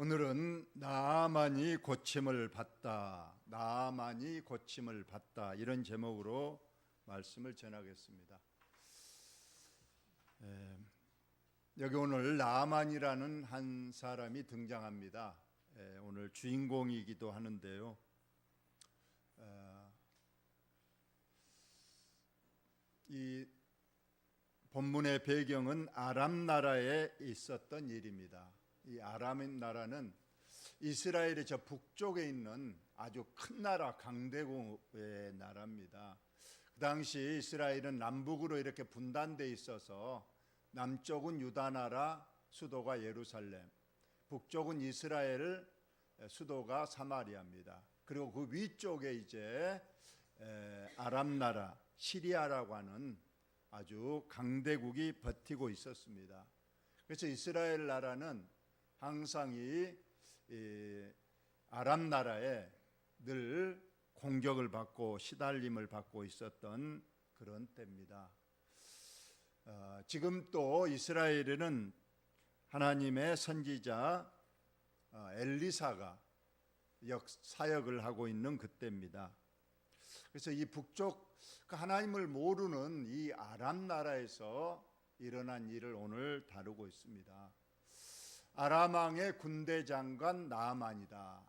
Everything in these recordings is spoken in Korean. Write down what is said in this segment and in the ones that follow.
오늘은 나아만이 고침을 받다, 나아만이 고침을 받다 이런 제목으로 말씀을 전하겠습니다. 여기 오늘 나아만이라는 한 사람이 등장합니다. 오늘 주인공이기도 하는데요. 이 본문의 배경은 아람 나라에 있었던 일입니다. 이 아람 나라는 이스라엘의 저 북쪽에 있는 아주 큰 나라, 강대국의 나라입니다. 그 당시 이스라엘은 남북으로 이렇게 분단되어 있어서 남쪽은 유다 나라, 수도가 예루살렘, 북쪽은 이스라엘, 수도가 사마리아입니다. 그리고 그 위쪽에 이제 아람 나라, 시리아라고 하는 아주 강대국이 버티고 있었습니다. 그래서 이스라엘 나라는 항상 이 아람 나라에 늘 공격을 받고 시달림을 받고 있었던 그런 때입니다. 지금 또 이스라엘에는 하나님의 선지자 엘리사가 사역을 하고 있는 그때입니다. 그래서 이 북쪽 하나님을 모르는 이 아람 나라에서 일어난 일을 오늘 다루고 있습니다. 아람 왕의 군대 장관 나아만이다.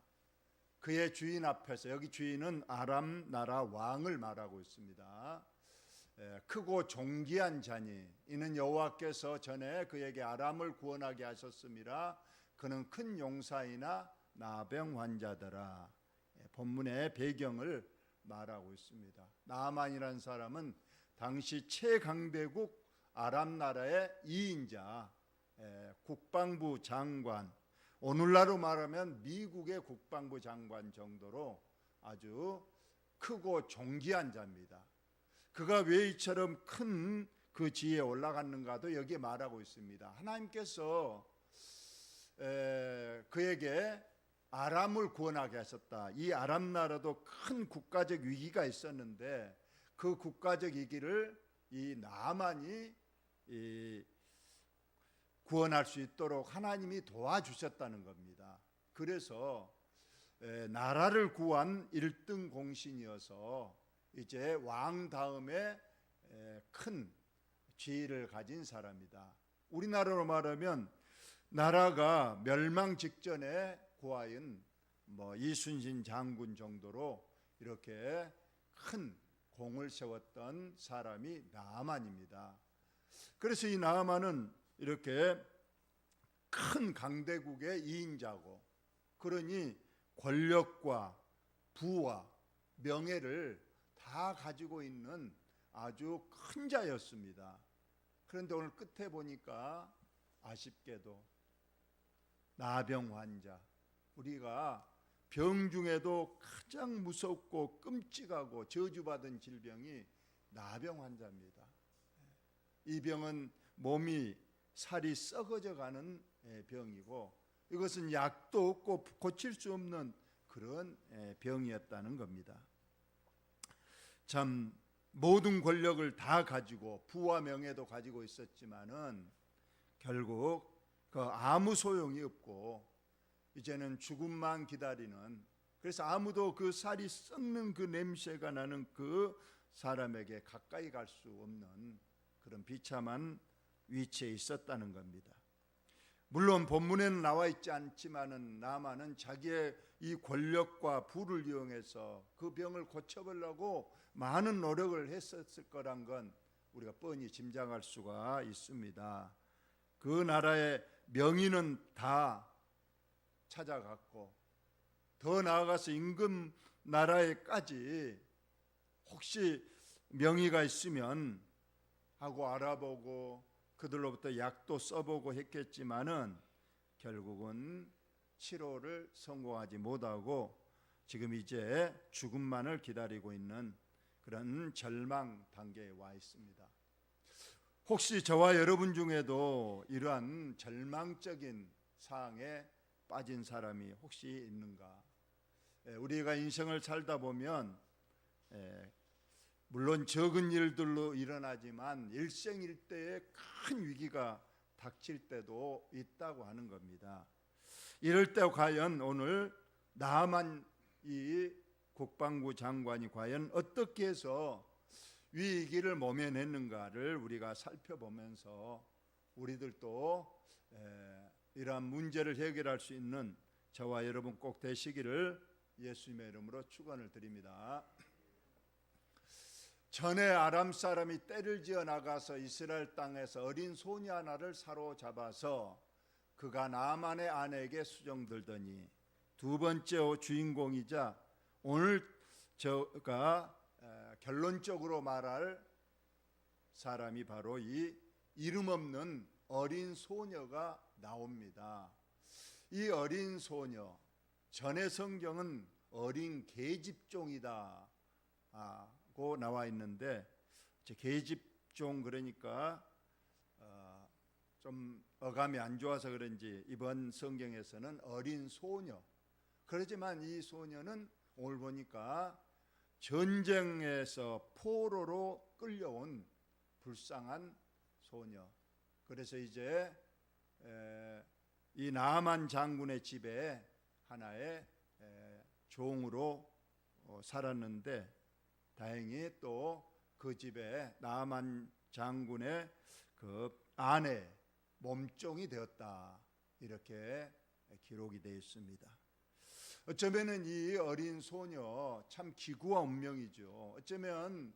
그의 주인 앞에서, 여기 주인은 아람 나라 왕을 말하고 있습니다. 크고 존귀한 자니 이는 여호와께서 전에 그에게 아람을 구원하게 하셨음이라. 그는 큰 용사이나 나병 환자더라. 본문의 배경을 말하고 있습니다. 나아만이라는 사람은 당시 최강대국 아람 나라의 2인자, 국방부 장관, 오늘날로 말하면 미국의 국방부 장관 정도로 아주 크고 존귀한 자입니다. 그가 왜 이처럼 큰 그 지위에 올라갔는가도 여기에 말하고 있습니다. 하나님께서 그에게 아람을 구원하게 하셨다. 이 아람 나라도 큰 국가적 위기가 있었는데 그 국가적 위기를 이 나아만이 구원할 수 있도록 하나님이 도와주셨다는 겁니다. 그래서 나라를 구한 1등 공신이어서 이제 왕 다음에 큰 지위를 가진 사람이다. 우리나라로 말하면 나라가 멸망 직전에 고아인 이순신 장군 정도로 이렇게 큰 공을 세웠던 사람이 나아만입니다. 그래서 이 나아만은 이렇게 큰 강대국의 2인자고, 그러니 권력과 부와 명예를 다 가지고 있는 아주 큰 자였습니다. 그런데 오늘 끝에 보니까 아쉽게도 나병 환자, 우리가 병 중에도 가장 무섭고 끔찍하고 저주받은 질병이 나병 환자입니다. 이 병은 몸이 살이 썩어져 가는 병이고, 이것은 약도 없고 고칠 수 없는 그런 병이었다는 겁니다. 참 모든 권력을 다 가지고 부와 명예도 가지고 있었지만은 결국 그 아무 소용이 없고 이제는 죽음만 기다리는, 그래서 아무도 그 살이 썩는 그 냄새가 나는 그 사람에게 가까이 갈 수 없는 그런 비참한 위치에 있었다는 겁니다. 물론 본문에는 나와 있지 않지만은 나아만은 자기의 이 권력과 부를 이용해서 그 병을 고쳐보려고 많은 노력을 했었을 거란 건 우리가 뻔히 짐작할 수가 있습니다. 그 나라의 명의는 다 찾아갔고, 더 나아가서 임금 나라에까지 혹시 명의가 있으면 하고 알아보고 그들로부터 약도 써보고 했겠지만은 결국은 치료를 성공하지 못하고 지금 이제 죽음만을 기다리고 있는 그런 절망 단계에 와 있습니다. 혹시 저와 여러분 중에도 이러한 절망적인 상황에 빠진 사람이 혹시 있는가? 우리가 인생을 살다 보면 물론 적은 일들로 일어나지만 일생일대에 큰 위기가 닥칠 때도 있다고 하는 겁니다. 이럴 때 과연 오늘 나만 이 국방부 장관이 과연 어떻게 해서 위기를 모면했는가를 우리가 살펴보면서 우리들도 이러한 문제를 해결할 수 있는 저와 여러분 꼭 되시기를 예수님의 이름으로 축원을 드립니다. 전에 아람 사람이 떼를 지어 나가서 이스라엘 땅에서 어린 소녀 하나를 사로잡아서 그가 나만의 아내에게 수정들더니 두 번째 주인공이자 오늘 저가 결론적으로 말할 사람이 바로 이 이름 없는 어린 소녀가 나옵니다. 이 어린 소녀, 전의 성경은 어린 계집종이다 고 나와 있는데, 계집종 그러니까 좀 어감이 안 좋아서 그런지 이번 성경에서는 어린 소녀. 그렇지만 이 소녀는 오늘 보니까 전쟁에서 포로로 끌려온 불쌍한 소녀. 그래서 이제 이 나아만 장군의 집에 하나의 종으로 살았는데, 다행히 또 그 집에 나아만 장군의 그 아내 몸종이 되었다, 이렇게 기록이 되어 있습니다. 어쩌면은 이 어린 소녀 참 기구와 운명이죠. 어쩌면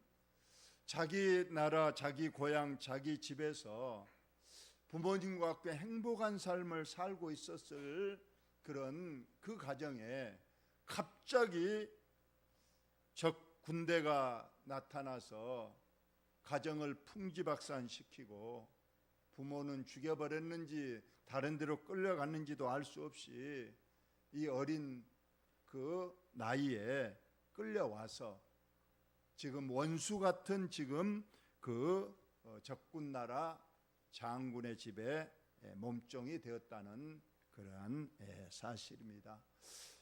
자기 나라, 자기 고향, 자기 집에서 부모님과 함께 행복한 삶을 살고 있었을 그런 그 가정에 갑자기 적 군대가 나타나서 가정을 풍지박산시키고 부모는 죽여버렸는지 다른 데로 끌려갔는지도 알 수 없이 이 어린 그 나이에 끌려와서 지금 원수 같은 지금 그 적군 나라 장군의 집에 몸종이 되었다는 그러한 사실입니다.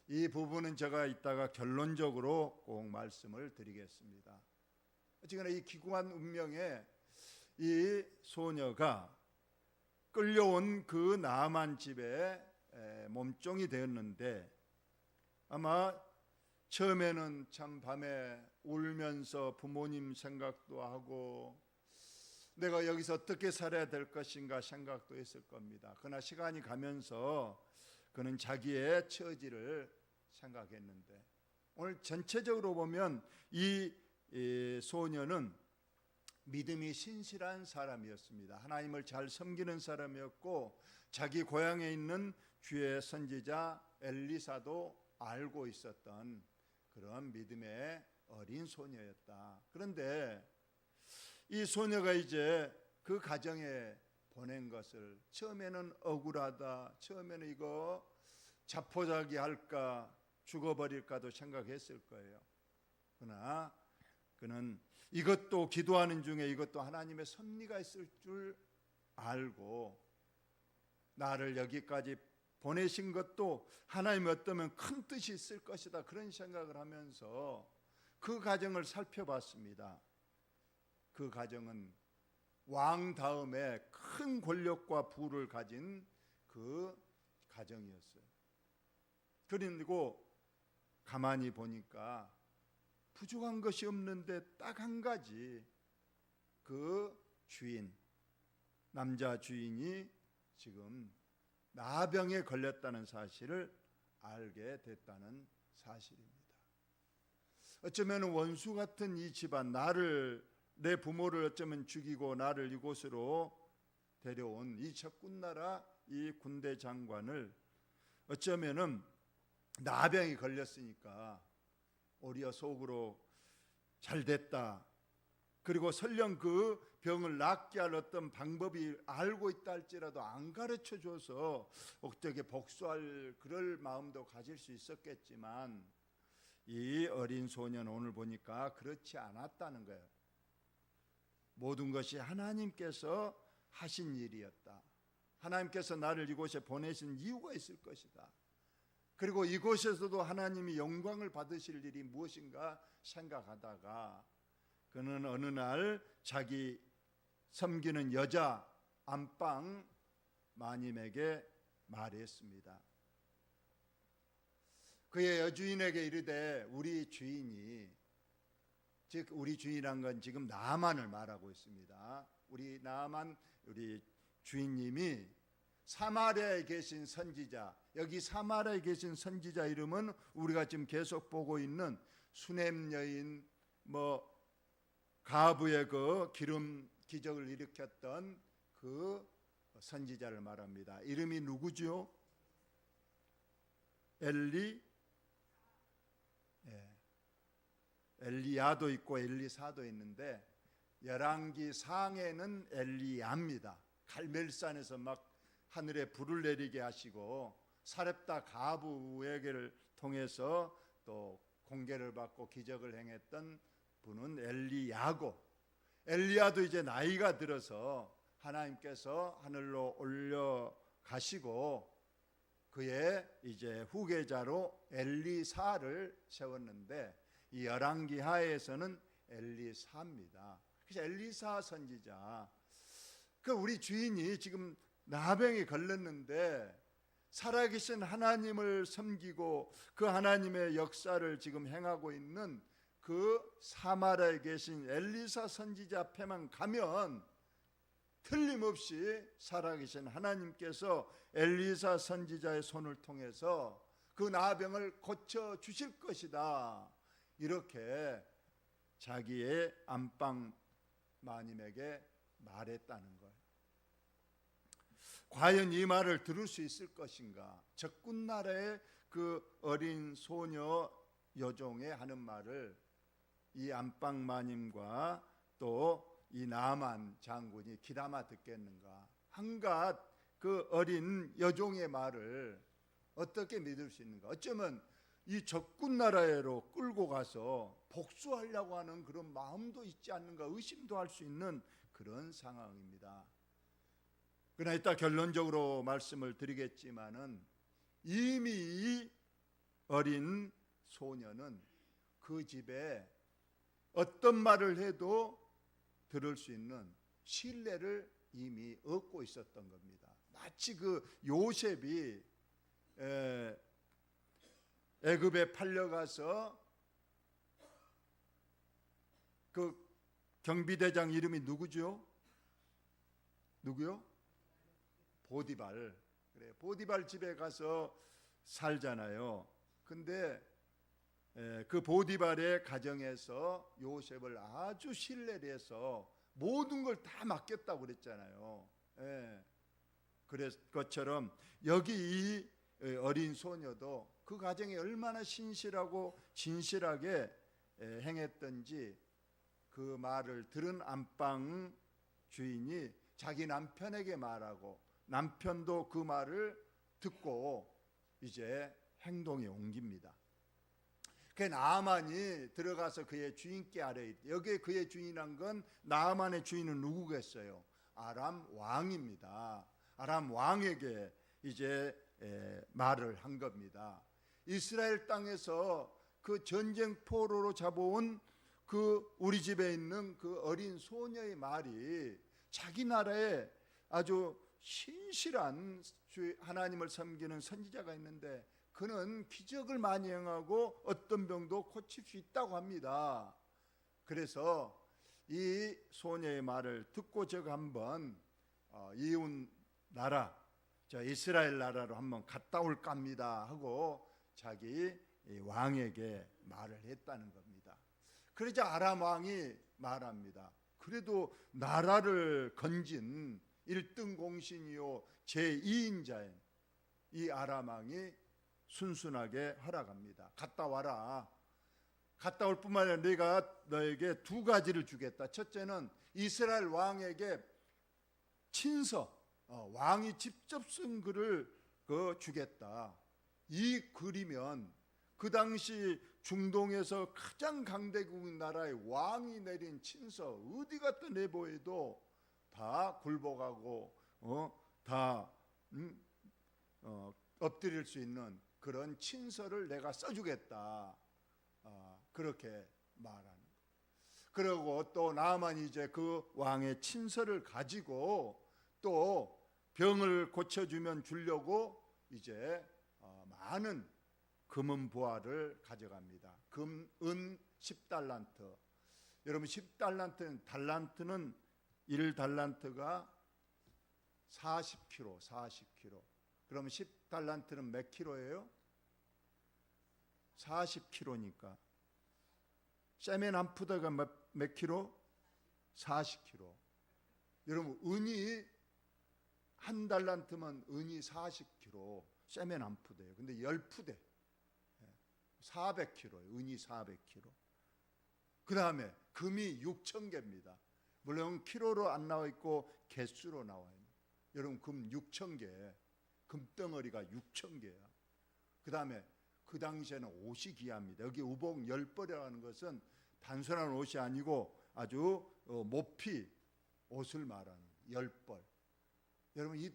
이 부분은 제가 이따가 결론적으로 꼭 말씀을 드리겠습니다. 어쨌거나 이 기구한 운명에 이 소녀가 끌려온 그 나아만 집에 몸종이 되었는데, 아마 처음에는 참 밤에 울면서 부모님 생각도 하고 내가 여기서 어떻게 살아야 될 것인가 생각도 했을 겁니다. 그러나 시간이 가면서 그는 자기의 처지를 생각했는데, 오늘 전체적으로 보면 이 소녀는 믿음이 신실한 사람이었습니다. 하나님을 잘 섬기는 사람이었고 자기 고향에 있는 주의 선지자 엘리사도 알고 있었던 그런 믿음의 어린 소녀였다. 그런데 이 소녀가 이제 그 가정에 보낸 것을 처음에는 억울하다, 처음에는 이거 자포자기 할까, 죽어버릴까도 생각했을 거예요. 그러나 그는 이것도 기도하는 중에 이것도 하나님의 섭리가 있을 줄 알고 나를 여기까지 보내신 것도 하나님의 어떠면 큰 뜻이 있을 것이다, 그런 생각을 하면서 그 가정을 살펴봤습니다. 그 가정은 왕 다음에 큰 권력과 부를 가진 그 가정이었어요. 그리고 가만히 보니까 부족한 것이 없는데 딱 한 가지, 그 주인, 남자 주인이 지금 나병에 걸렸다는 사실을 알게 됐다는 사실입니다. 어쩌면 원수 같은 이 집안, 내 부모를 어쩌면 죽이고 나를 이곳으로 데려온 이 적군나라 이 군대 장관을 어쩌면은 나병이 걸렸으니까 오히려 속으로 잘 됐다, 그리고 설령 그 병을 낫게 할 어떤 방법이 알고 있다 할지라도 안 가르쳐 줘서 어떻게 복수할 그럴 마음도 가질 수 있었겠지만, 이 어린 소년 오늘 보니까 그렇지 않았다는 거예요. 모든 것이 하나님께서 하신 일이었다. 하나님께서 나를 이곳에 보내신 이유가 있을 것이다. 그리고 이곳에서도 하나님이 영광을 받으실 일이 무엇인가 생각하다가 그는 어느 날 자기 섬기는 여자 안방 마님에게 말했습니다. 그의 여주인에게 이르되 우리 주인이, 즉 우리 주인한 건 지금 나만을 말하고 있습니다. 우리 나만, 우리 주인님이 사마리아에 계신 선지자, 여기 사마리아에 계신 선지자 이름은 우리가 지금 계속 보고 있는 수넴 여인, 가브의 그 기름 기적을 일으켰던 그 선지자를 말합니다. 이름이 누구죠? 엘리야도 있고 엘리사도 있는데, 열왕기 상에는 엘리야입니다. 갈멜산에서 막 하늘에 불을 내리게 하시고 사렙다 가부에게를 통해서 또 공개를 받고 기적을 행했던 분은 엘리야고, 엘리야도 이제 나이가 들어서 하나님께서 하늘로 올려가시고 그의 이제 후계자로 엘리사를 세웠는데, 이 열왕기 하에서는 엘리사입니다. 그래서 엘리사 선지자, 그 우리 주인이 지금 나병에 걸렸는데 살아계신 하나님을 섬기고 그 하나님의 역사를 지금 행하고 있는 그 사마리아에 계신 엘리사 선지자 앞에만 가면 틀림없이 살아계신 하나님께서 엘리사 선지자의 손을 통해서 그 나병을 고쳐 주실 것이다, 이렇게 자기의 안방 마님에게 말했다는 거예요. 과연 이 말을 들을 수 있을 것인가? 적군 나라의 그 어린 소녀 여종의 하는 말을 이 안방 마님과 또 이 나만 장군이 귀담아 듣겠는가? 한갓 그 어린 여종의 말을 어떻게 믿을 수 있는가? 어쩌면 이 적군 나라로 끌고 가서 복수하려고 하는 그런 마음도 있지 않는가, 의심도 할 수 있는 그런 상황입니다. 그러나 이따 결론적으로 말씀을 드리겠지만은, 이미 이 어린 소녀는 그 집에 어떤 말을 해도 들을 수 있는 신뢰를 이미 얻고 있었던 겁니다. 마치 그 요셉이 애굽에 팔려가서 그 경비대장 이름이 누구죠? 누구요? 보디발. 그래, 보디발 집에 가서 살잖아요. 근데 그 보디발의 가정에서 요셉을 아주 신뢰를 해서 모든 걸 다 맡겼다고 그랬잖아요. 그래서 것처럼 여기 이 어린 소녀도 그 가정에 얼마나 신실하고 진실하게 행했던지 그 말을 들은 안방 주인이 자기 남편에게 말하고, 남편도 그 말을 듣고 이제 행동에 옮깁니다. 그 나아만이 들어가서 그의 주인께 아뢰, 여기에 그의 주인한 건, 나아만의 주인은 누구겠어요? 아람 왕입니다. 아람 왕에게 이제 말을 한 겁니다. 이스라엘 땅에서 그 전쟁 포로로 잡아온 그 우리 집에 있는 그 어린 소녀의 말이, 자기 나라에 아주 신실한 하나님을 섬기는 선지자가 있는데 그는 기적을 많이 행하고 어떤 병도 고칠 수 있다고 합니다. 그래서 이 소녀의 말을 듣고 제가 한번 이웃 나라, 저 이스라엘 나라로 한번 갔다 올까 합니다 하고 자기 왕에게 말을 했다는 겁니다. 그러자 아람 왕이 말합니다. 그래도 나라를 건진 1등 공신이요 제2인자인 이 아람 왕이 순순하게 허락합니다. 갔다 와라. 갔다 올 뿐만 아니라 내가 너에게 두 가지를 주겠다. 첫째는 이스라엘 왕에게 친서, 왕이 직접 쓴 글을 주겠다. 이 글이면 그 당시 중동에서 가장 강대국인 나라의 왕이 내린 친서, 어디 갖다 내보해도 다 굴복하고 다 엎드릴 수 있는 그런 친서를 내가 써주겠다. 그렇게 말하는 거예요. 그리고 또 나아만이 이제 그 왕의 친서를 가지고 또 병을 고쳐주면 주려고 이제 많은 금은 보화를 가져갑니다. 은 10달란트. 여러분 10달란트는 달란트는 1달란트가 40kg, 40kg. 그럼 10달란트는 몇 킬로예요? 40kg니까. 세멘 한 푸대가 몇 킬로? 40kg. 여러분 은이 한 달란트면 은이 40kg, 세멘 한 푸대예요. 근데 10푸대 400kg예요. 은이 400kg. 그 다음에 금이 6,000개입니다. 물론 키로로 안 나와 있고 개수로 나와요. 여러분 금 6,000개, 금덩어리가 6,000개야. 그 다음에 그 당시에는 옷이 귀합니다. 여기 우복 10벌이라는 것은 단순한 옷이 아니고 아주 모피 옷을 말하는 10벌. 여러분 이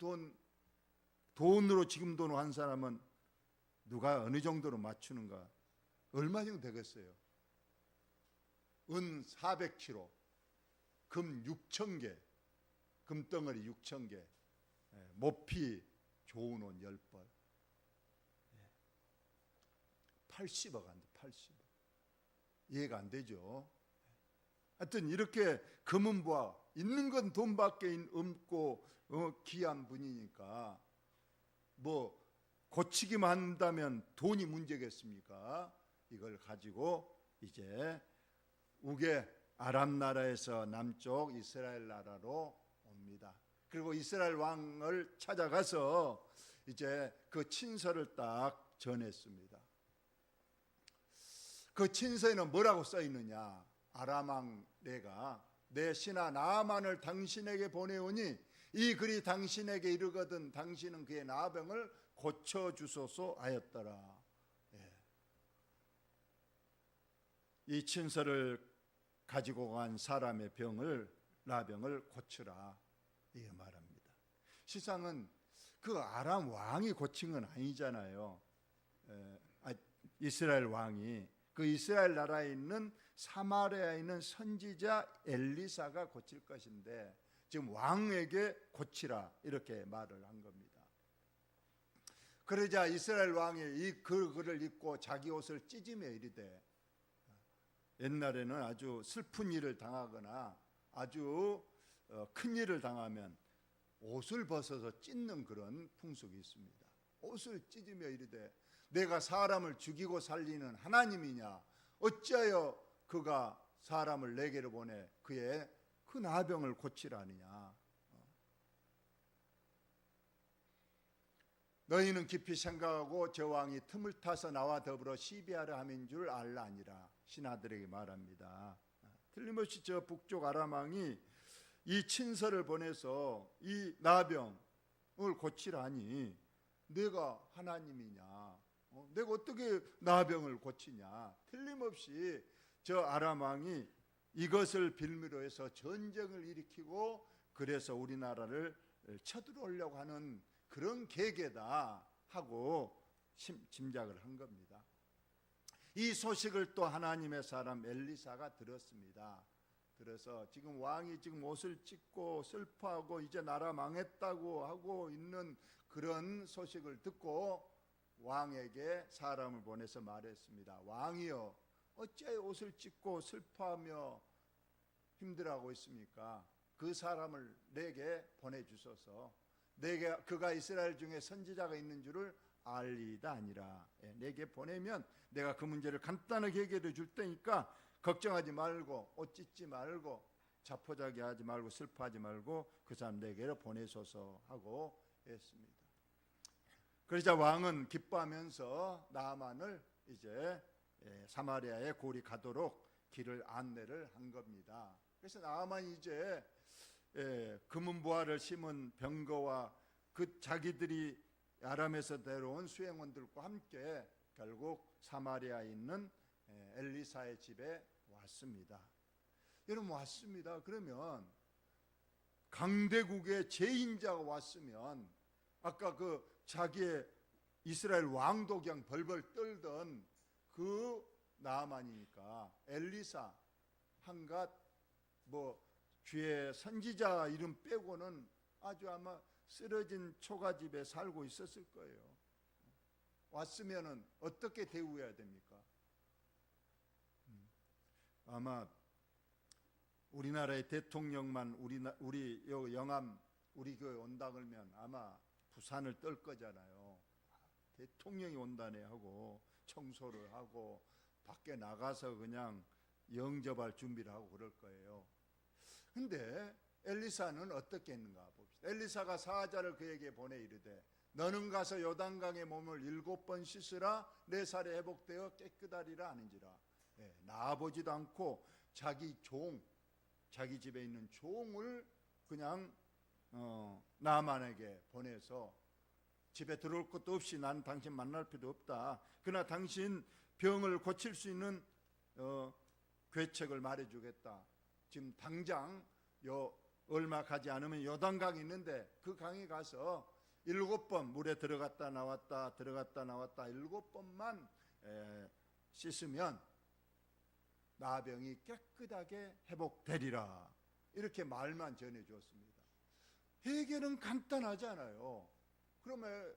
돈으로 지금 돈 한 사람은 누가 어느 정도로 맞추는가? 얼마 정도 되겠어요? 은 400kg, 금 6,000개, 금덩어리 6,000개, 모피 좋은 옷 10벌. 80억 안 돼, 80억. 이해가 안 되죠? 하여튼 이렇게 금은 보화, 있는 건 돈밖에 없고 귀한 분이니까 뭐 고치기만 한다면 돈이 문제겠습니까? 이걸 가지고 이제 우게 아람 나라에서 남쪽 이스라엘 나라로 옵니다. 그리고 이스라엘 왕을 찾아가서 이제 그 친서를 딱 전했습니다. 그 친서에는 뭐라고 써 있느냐? 아람 왕 내가 내 신하 나아만을 당신에게 보내오니 이 글이 당신에게 이르거든 당신은 그의 나병을 고쳐 주소서 하였더라. 이 친서를 가지고 간 사람의 나병을 고치라 이게 말합니다. 시상은 그 아람 왕이 고친 건 아니잖아요. 이스라엘 왕이 그 이스라엘 나라에 있는 사마리아에 있는 선지자 엘리사가 고칠 것인데 지금 왕에게 고치라 이렇게 말을 한 겁니다. 그러자 이스라엘 왕이 이 글을 읽고 자기 옷을 찢으며 이르되, 옛날에는 아주 슬픈 일을 당하거나 아주 큰 일을 당하면 옷을 벗어서 찢는 그런 풍속이 있습니다. 옷을 찢으며 이르되 내가 사람을 죽이고 살리는 하나님이냐? 어찌하여 그가 사람을 내게로 보내 그의 그 나병을 고치라느냐? 너희는 깊이 생각하고 저 왕이 틈을 타서 나와 더불어 시비하려 함인 줄 알라니라. 신하들에게 말합니다. 틀림없이 저 북쪽 아람 왕이 이 친서를 보내서 이 나병을 고치라니 내가 하나님이냐? 내가 어떻게 나병을 고치냐? 틀림없이 저 아람 왕이 이것을 빌미로 해서 전쟁을 일으키고 그래서 우리나라를 쳐들어오려고 하는 그런 계계다 하고 짐작을 한 겁니다. 이 소식을 또 하나님의 사람 엘리사가 들었습니다. 들어서 지금 왕이 지금 옷을 찢고 슬퍼하고 이제 나라 망했다고 하고 있는 그런 소식을 듣고 왕에게 사람을 보내서 말했습니다. 왕이여, 어찌하여 옷을 찢고 슬퍼하며 힘들어하고 있습니까? 그 사람을 내게 보내주소서. 내게 그가 이스라엘 중에 선지자가 있는 줄을 알리다 아니라. 내게 보내면 내가 그 문제를 간단하게 해결해 줄 테니까 걱정하지 말고 옷 찢지 말고 자포자기하지 말고 슬퍼하지 말고 그 사람 내게로 보내소서 하고 했습니다. 그러자 왕은 기뻐하면서 나아만을 이제 사마리아의 고리 가도록 길을 안내를 한 겁니다. 그래서 나아만이 이제 금은 보화를 심은 병거와 그 자기들이 아람에서 데려온 수행원들과 함께 결국 사마리아에 있는 엘리사의 집에 왔습니다. 여러분 왔습니다. 그러면 강대국의 제인자가 왔으면 아까 그 자기의 이스라엘 왕도 그냥 벌벌 떨던 그 나아만이니까 엘리사 한갓 뭐 주의 선지자 이름 빼고는 아주 아마 쓰러진 초가집에 살고 있었을 거예요. 왔으면은 어떻게 대우해야 됩니까? 아마 우리나라의 대통령만 우리 영암 우리 교회 온다 그러면 아마 부산을 떨 거잖아요. 대통령이 온다네 하고 청소를 하고 밖에 나가서 그냥 영접할 준비를 하고 그럴 거예요. 근데 엘리사는 어떻게 했는가 봅시다. 엘리사가 사자를 그에게 보내 이르되 너는 가서 요단강에 몸을 7번 씻으라 내 살에 회복되어 깨끗하리라 하는지라. 나아보지도 않고 자기 집에 있는 종을 그냥 나아만에게 보내서 집에 들어올 것도 없이 난 당신 만날 필요 없다. 그러나 당신 병을 고칠 수 있는 괴책을 말해주겠다. 지금 당장 얼마 가지 않으면 요단강이 있는데 그 강에 가서 7번 물에 들어갔다 나왔다 7번만 씻으면 나병이 깨끗하게 회복되리라. 이렇게 말만 전해주었습니다. 해결은 간단하잖아요. 그러면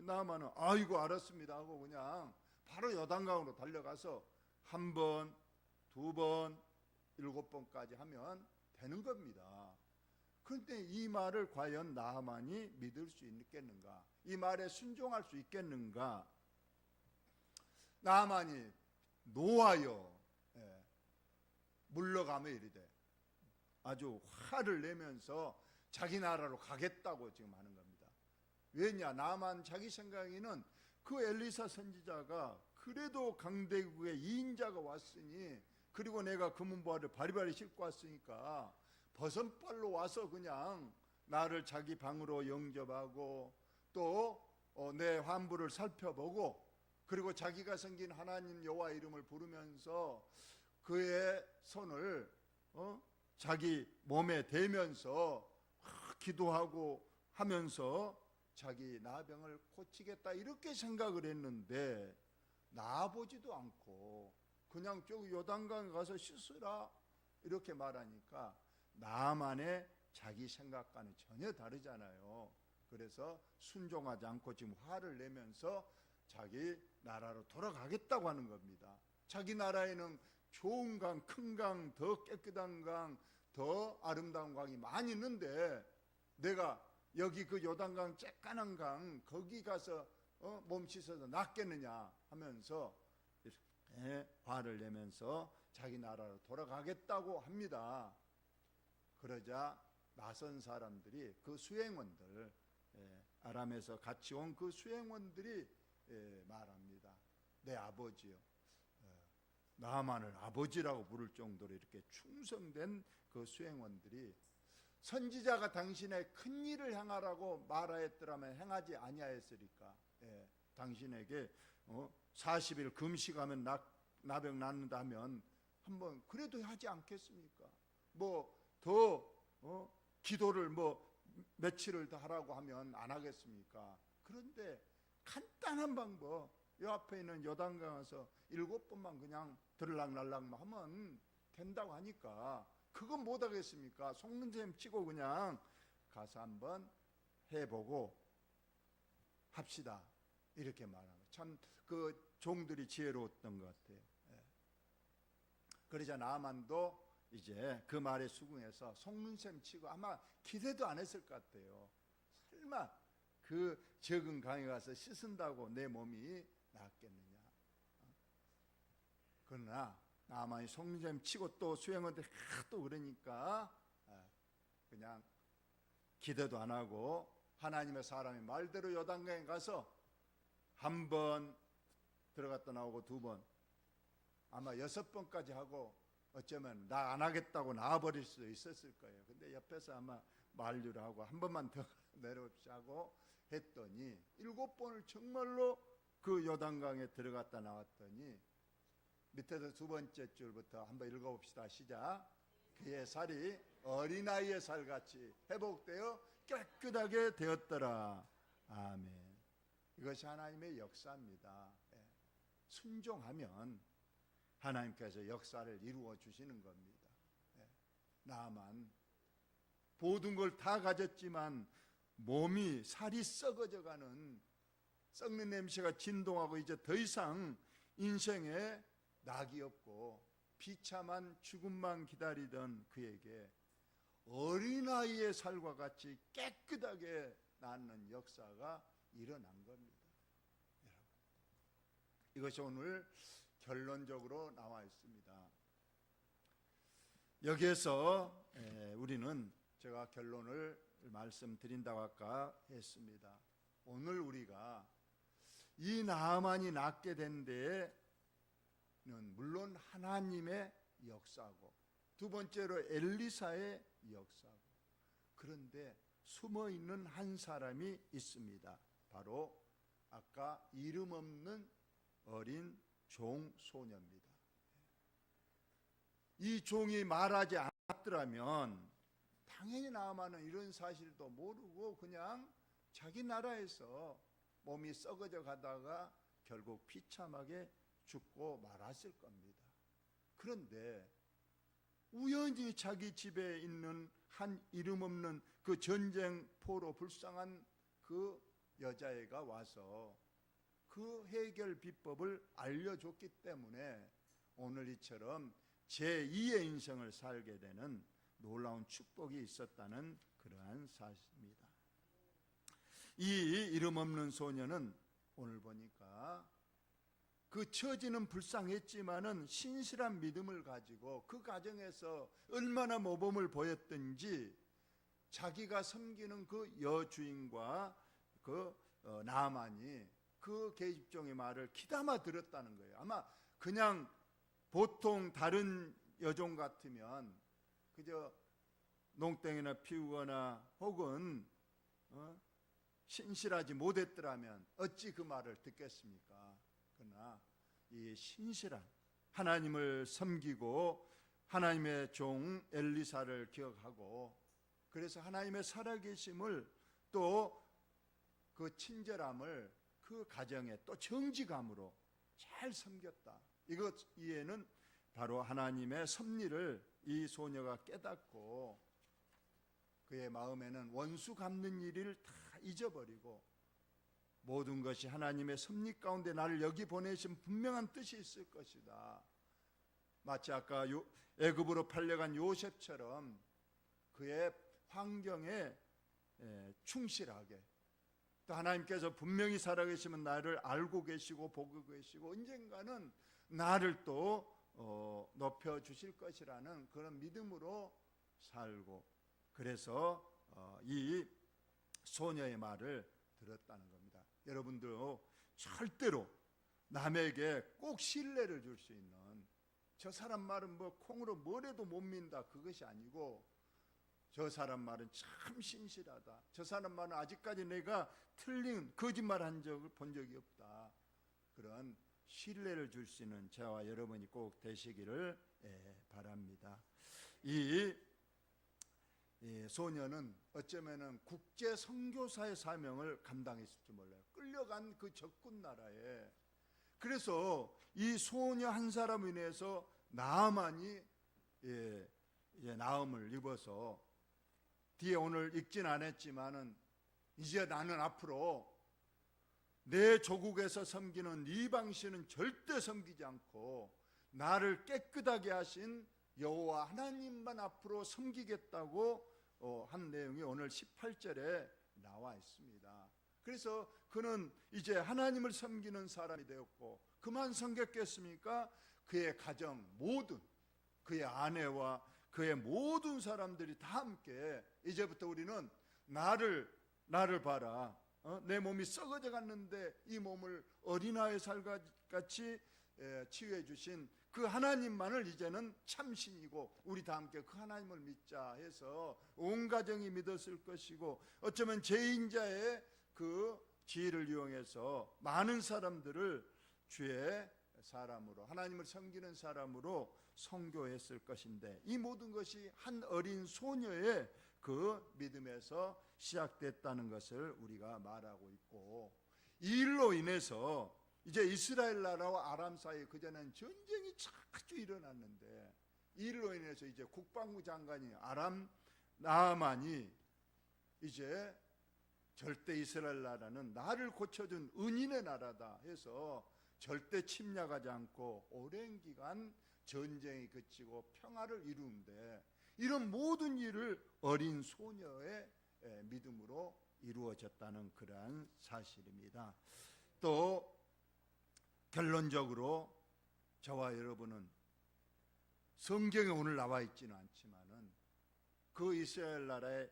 나아만은 아이고 알았습니다 하고 그냥 바로 요단강으로 달려가서 1번, 2번, 7번까지 하면 되는 겁니다. 그런데 이 말을 과연 나아만이 믿을 수 있겠는가? 이 말에 순종할 수 있겠는가? 나아만이 노하여 물러가며 이르되 아주 화를 내면서 자기 나라로 가겠다고 지금 하는 겁니다. 왜냐? 나아만 자기 생각에는 그 엘리사 선지자가 그래도 강대국의 2인자가 왔으니 그리고 내가 금은보화를 바리바리 싣고 왔으니까 버선발로 와서 그냥 나를 자기 방으로 영접하고 또 내 환부를 살펴보고 그리고 자기가 섬긴 하나님 여호와 이름을 부르면서 그의 손을 자기 몸에 대면서 기도하고 하면서 자기 나병을 고치겠다 이렇게 생각을 했는데 나아보지도 않고 그냥 저기 요단강에 가서 씻으라 이렇게 말하니까 나만의 자기 생각과는 전혀 다르잖아요. 그래서 순종하지 않고 지금 화를 내면서 자기 나라로 돌아가겠다고 하는 겁니다. 자기 나라에는 좋은 강, 큰 강, 더 깨끗한 강, 더 아름다운 강이 많이 있는데 내가 여기 그 요단강 쬐까난 강 거기 가서 몸 씻어서 낫겠느냐 하면서 이렇게 화를 내면서 자기 나라로 돌아가겠다고 합니다. 그러자 나선 사람들이 그 수행원들 아람에서 같이 온 그 수행원들이 말합니다. 내 아버지요. 나아만을 아버지라고 부를 정도로 이렇게 충성된 그 수행원들이 선지자가 당신의 큰 일을 행하라고 말하였더라면 행하지 아니하였으리까. 당신에게 40일 금식하면 나병 낫는다 하면 한번 그래도 하지 않겠습니까? 뭐 더 기도를 며칠을 더 하라고 하면 안 하겠습니까? 그런데 간단한 방법, 요 앞에 있는 요단강 가서 7번만 그냥 들락날락만 하면 된다고 하니까 그건 못 하겠습니까? 속는 셈 치고 그냥 가서 한번 해보고 합시다 이렇게 말하는 참 그 종들이 지혜로웠던 것 같아요. 그러자 나아만도 이제 그 말에 수긍해서 속는 셈 치고 아마 기대도 안 했을 것 같아요. 설마 그 적은 강에 가서 씻은다고 내 몸이 낫겠느냐. 그러나 나아만이 속는 셈 치고 또 수행원들이 또 그러니까 그냥 기대도 안 하고 하나님의 사람이 말대로 요단강에 가서 1번 들어갔다 나오고 2번 아마 6번까지 하고 어쩌면 나 안 하겠다고 나와버릴 수도 있었을 거예요. 근데 옆에서 아마 만류를 하고 1번만 더 내려옵시다 하고 했더니 7번을 정말로 그 요단강에 들어갔다 나왔더니 밑에서 2번째 줄부터 한번 읽어봅시다. 시작. 그의 살이 어린아이의 살같이 회복되어 깨끗하게 되었더라. 아멘. 이것이 하나님의 역사입니다. 순종하면 하나님께서 역사를 이루어 주시는 겁니다. 나만 모든 걸 다 가졌지만 몸이 살이 썩어져 가는 썩는 냄새가 진동하고 이제 더 이상 인생에 낙이 없고 비참한 죽음만 기다리던 그에게 어린아이의 살과 같이 깨끗하게 낫는 역사가 일어난 겁니다. 이것이 오늘 결론적으로 나와 있습니다. 여기에서 우리는 제가 결론을 말씀드린다고 아까 했습니다. 오늘 우리가 이 나아만이 낫게 된 데에는 물론 하나님의 역사고, 두 번째로 엘리사의 역사고, 그런데 숨어있는 한 사람이 있습니다. 바로 아까 이름 없는 어린 종 소녀입니다. 이 종이 말하지 않았더라면 당연히 나아만은 이런 사실도 모르고 그냥 자기 나라에서 몸이 썩어져 가다가 결국 비참하게 죽고 말았을 겁니다. 그런데 우연히 자기 집에 있는 한 이름 없는 그 전쟁포로 불쌍한 그 여자애가 와서 그 해결 비법을 알려줬기 때문에 오늘 이처럼 제2의 인생을 살게 되는 놀라운 축복이 있었다는 그러한 사실입니다. 이 이름 없는 소녀는 오늘 보니까 그 처지는 불쌍했지만은 신실한 믿음을 가지고 그 가정에서 얼마나 모범을 보였든지 자기가 섬기는 그 여주인과 그 나아만이 그 계집종의 말을 귀담아 들었다는 거예요. 아마 그냥 보통 다른 여종 같으면 그저 농땡이나 피우거나 혹은 신실하지 못했더라면 어찌 그 말을 듣겠습니까? 그러나 이 신실한 하나님을 섬기고 하나님의 종 엘리사를 기억하고, 그래서 하나님의 살아계심을 또 그 친절함을 그 가정에 또 정직함으로 잘 섬겼다. 이것 이에는 바로 하나님의 섭리를 이 소녀가 깨닫고 그의 마음에는 원수 갚는 일을 다 잊어버리고 모든 것이 하나님의 섭리 가운데 나를 여기 보내신 분명한 뜻이 있을 것이다. 마치 아까 애굽으로 팔려간 요셉처럼 그의 환경에 충실하게, 또 하나님께서 분명히 살아계시면 나를 알고 계시고 보고 계시고 언젠가는 나를 또 높여주실 것이라는 그런 믿음으로 살고, 그래서 이 소녀의 말을 들었다는 겁니다. 여러분도 절대로 남에게 꼭 신뢰를 줄 수 있는, 저 사람 말은 뭐 콩으로 뭘 해도 못 민다, 그것이 아니고 저 사람 말은 참 신실하다, 저 사람 말은 아직까지 내가 틀린 거짓말한 적을 본 적이 없다, 그런 신뢰를 줄 수 있는 저와 여러분이 꼭 되시기를 바랍니다. 이 소녀는 어쩌면은 국제 선교사의 사명을 감당했을지 몰라요. 끌려간 그 적군 나라에. 그래서 이 소녀 한 사람으로 인해서 나아만이 이제 나음을 입어서 뒤에 오늘 읽진 않았지만은 이제 나는 앞으로 내 조국에서 섬기는 이방신은 절대 섬기지 않고 나를 깨끗하게 하신 여호와 하나님만 앞으로 섬기겠다고 한 내용이 오늘 18절에 나와 있습니다. 그래서 그는 이제 하나님을 섬기는 사람이 되었고, 그만 섬겼겠습니까? 그의 가정 모든, 그의 아내와 그의 모든 사람들이 다 함께 이제부터 우리는 나를 봐라, 내 몸이 썩어져 갔는데 이 몸을 어린아이 살같이 치유해 주신 그 하나님만을 이제는 참신이고 우리 다 함께 그 하나님을 믿자 해서 온 가정이 믿었을 것이고, 어쩌면 제인자의 그 지혜를 이용해서 많은 사람들을 주의 사람으로, 하나님을 섬기는 사람으로 선교했을 것인데, 이 모든 것이 한 어린 소녀의 그 믿음에서 시작됐다는 것을 우리가 말하고 있고, 이 일로 인해서 이제 이스라엘 나라와 아람 사이에 그전에는 전쟁이 자주 일어났는데, 이 일로 인해서 이제 국방부 장관이 아람 나아만이 이제 절대 이스라엘 나라는 나를 고쳐준 은인의 나라다 해서 절대 침략하지 않고 오랜 기간 전쟁이 그치고 평화를 이루는데, 이런 모든 일을 어린 소녀의 믿음으로 이루어졌다는 그러한 사실입니다. 또 결론적으로 저와 여러분은 성경에 오늘 나와 있지는 않지만은 그 이스라엘 나라의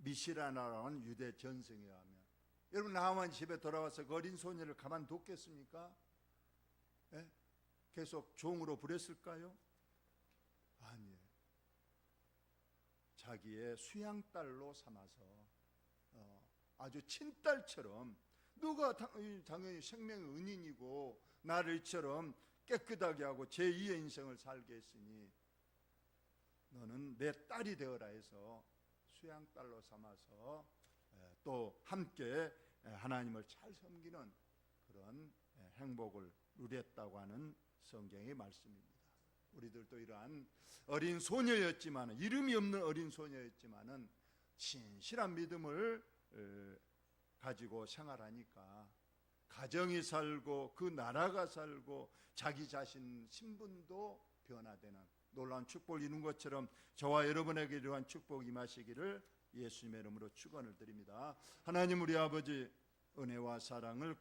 미시라나라는 유대 전승에 의하면, 여러분 나하만 집에 돌아와서 그 어린 소녀를 가만뒀겠습니까? 예? 계속 종으로 부렸을까요? 아니에요. 자기의 수양딸로 삼아서 아주 친딸처럼, 너가 당연히 생명의 은인이고 나를 이처럼 깨끗하게 하고 제2의 인생을 살게 했으니 너는 내 딸이 되어라 해서 수양딸로 삼아서 또 함께 하나님을 잘 섬기는 그런 행복을 누렸다고 하는 성경의 말씀입니다. 우리들도 이러한 어린 소녀였지만, 이름이 없는 어린 소녀였지만은 신실한 믿음을 가지고 생활하니까 가정이 살고 그 나라가 살고 자기 자신 신분도 변화되는 놀라운 축복을 이룬 것처럼 저와 여러분에게 이러한 축복이 임하시기를 예수님의 이름으로 축원을 드립니다. 하나님 우리 아버지, 은혜와 사랑을